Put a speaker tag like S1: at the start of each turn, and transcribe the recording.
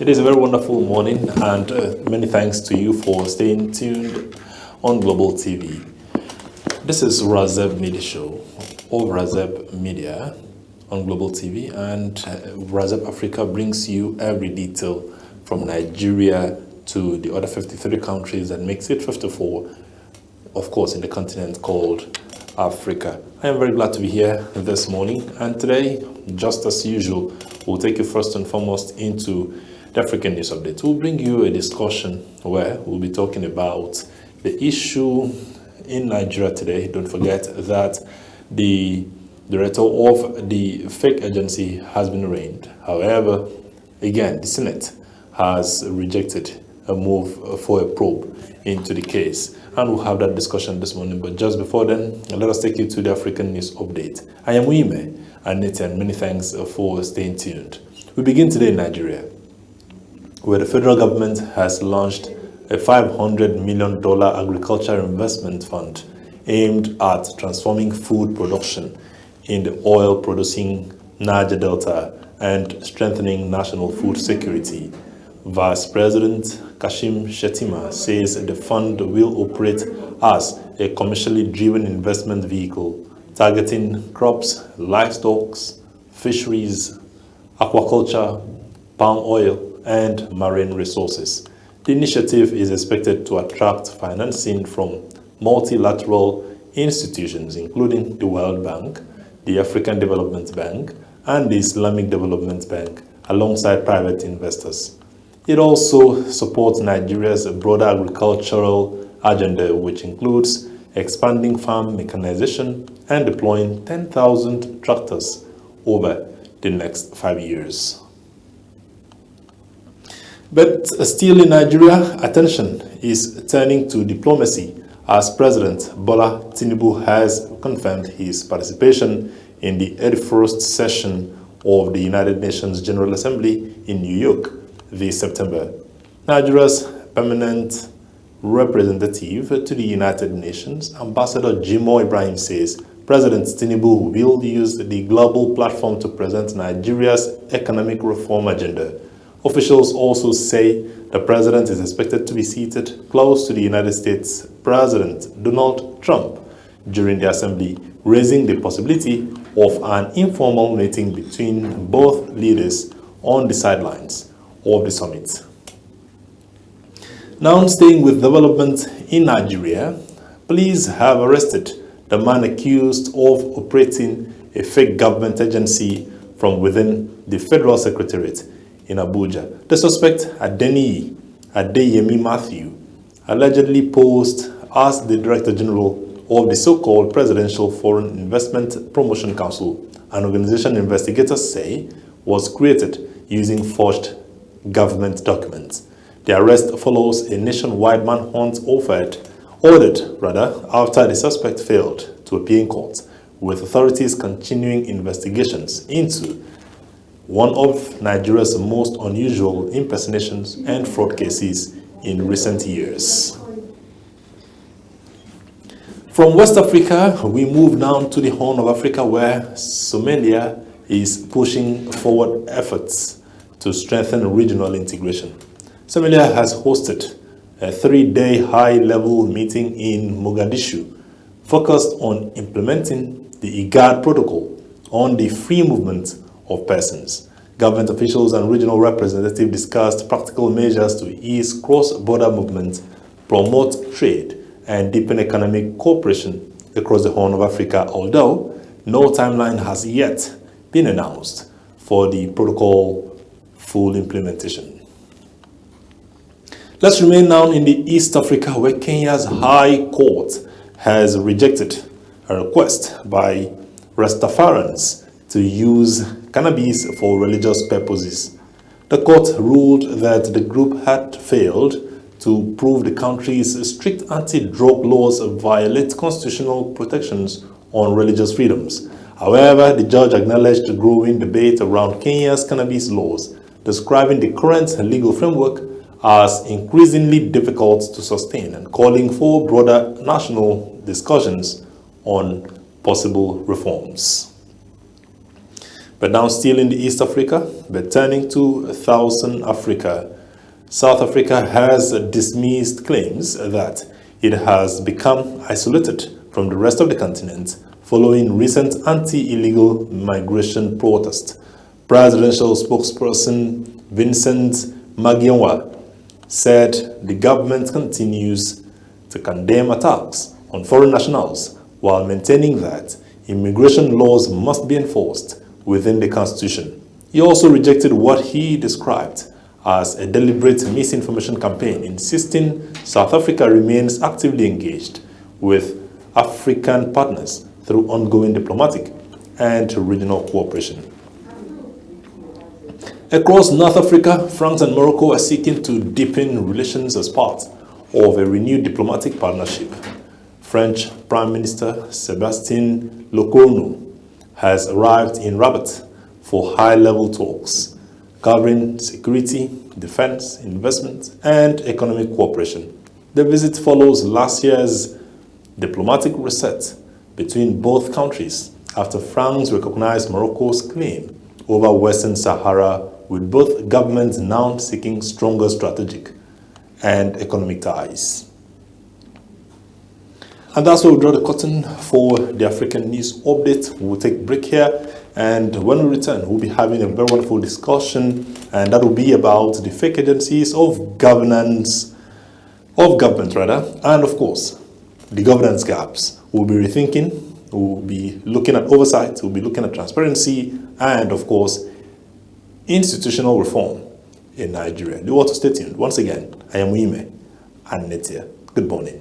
S1: It is a very wonderful morning, and many thanks to you for staying tuned on Global TV. This is Razeb Media Show of Razeb Media on Global TV, and Razeb Africa brings you every detail from Nigeria to the other 53 countries that makes it 54, of course, in the continent called Africa. I am very glad to be here this morning, and today, just as usual, we'll take you first and foremost into the African News Update. We'll bring you a discussion where we'll be talking about the issue in Nigeria today. Don't forget that the director of the fake agency has been arraigned. However, again, the Senate has rejected a move for a probe into the case. And we'll have that discussion this morning. But just before then, let us take you to the African News Update. I am Uime Anete, and many thanks for staying tuned. We begin today in Nigeria, where the federal government has launched a $500 million agriculture investment fund aimed at transforming food production in the oil-producing Niger Delta and strengthening national food security. Vice President Kashim Shettima says the fund will operate as a commercially driven investment vehicle targeting crops, livestock, fisheries, aquaculture, palm oil, and marine resources. The initiative is expected to attract financing from multilateral institutions, including the World Bank, the African Development Bank, and the Islamic Development Bank, alongside private investors. It also supports Nigeria's broader agricultural agenda, which includes expanding farm mechanization and deploying 10,000 tractors over the next 5 years. But still in Nigeria, attention is turning to diplomacy as President Bola Tinubu has confirmed his participation in the 81st session of the United Nations General Assembly in New York this September. Nigeria's permanent representative to the United Nations, Ambassador Jimoh Ibrahim, says President Tinubu will use the global platform to present Nigeria's economic reform agenda. Officials also say the president is expected to be seated close to the United States President Donald Trump during the assembly, raising the possibility of an informal meeting between both leaders on the sidelines of the summit. Now, staying with development in Nigeria, police have arrested the man accused of operating a fake government agency from within the Federal Secretariat in Abuja. The suspect, Adeyemi Matthew, allegedly posed as the Director General of the so-called Presidential Foreign Investment Promotion Council, an organization investigators say was created using forged government documents. The arrest follows a nationwide manhunt ordered after the suspect failed to appear in court, with authorities continuing investigations into one of Nigeria's most unusual impersonations and fraud cases in recent years. From West Africa, we move now to the Horn of Africa, where Somalia is pushing forward efforts to strengthen regional integration. Somalia has hosted a 3-day high-level meeting in Mogadishu focused on implementing the IGAD protocol on the free movement of persons. Government officials and regional representatives discussed practical measures to ease cross-border movement, promote trade, and deepen economic cooperation across the Horn of Africa, although no timeline has yet been announced for the protocol full implementation. Let's remain now in the East Africa, where Kenya's High Court has rejected a request by Rastafarians to use cannabis for religious purposes. The court ruled that the group had failed to prove the country's strict anti-drug laws violate constitutional protections on religious freedoms. However, the judge acknowledged the growing debate around Kenya's cannabis laws, describing the current legal framework as increasingly difficult to sustain and calling for broader national discussions on possible reforms. But now still in the East Africa, but turning to Southern Africa. South Africa has dismissed claims that it has become isolated from the rest of the continent following recent anti-illegal migration protests. Presidential spokesperson Vincent Magyenwa said the government continues to condemn attacks on foreign nationals while maintaining that immigration laws must be enforced within the constitution. He also rejected what he described as a deliberate misinformation campaign, insisting South Africa remains actively engaged with African partners through ongoing diplomatic and regional cooperation. Across North Africa, France and Morocco are seeking to deepen relations as part of a renewed diplomatic partnership. French Prime Minister Sébastien Lecornu has arrived in Rabat for high-level talks covering security, defense, investment, and economic cooperation. The visit follows last year's diplomatic reset between both countries after France recognized Morocco's claim over Western Sahara, with both governments now seeking stronger strategic and economic ties. And that's where we draw the curtain for the African News Update. We'll take a break here, and when we return, we'll be having a very wonderful discussion, and that will be about the fake agencies of government, and of course, the governance gaps. We'll be rethinking, we'll be looking at oversight, we'll be looking at transparency, and of course, institutional reform in Nigeria. Do want to stay tuned. Once again, I am Uime and Netia. Good morning.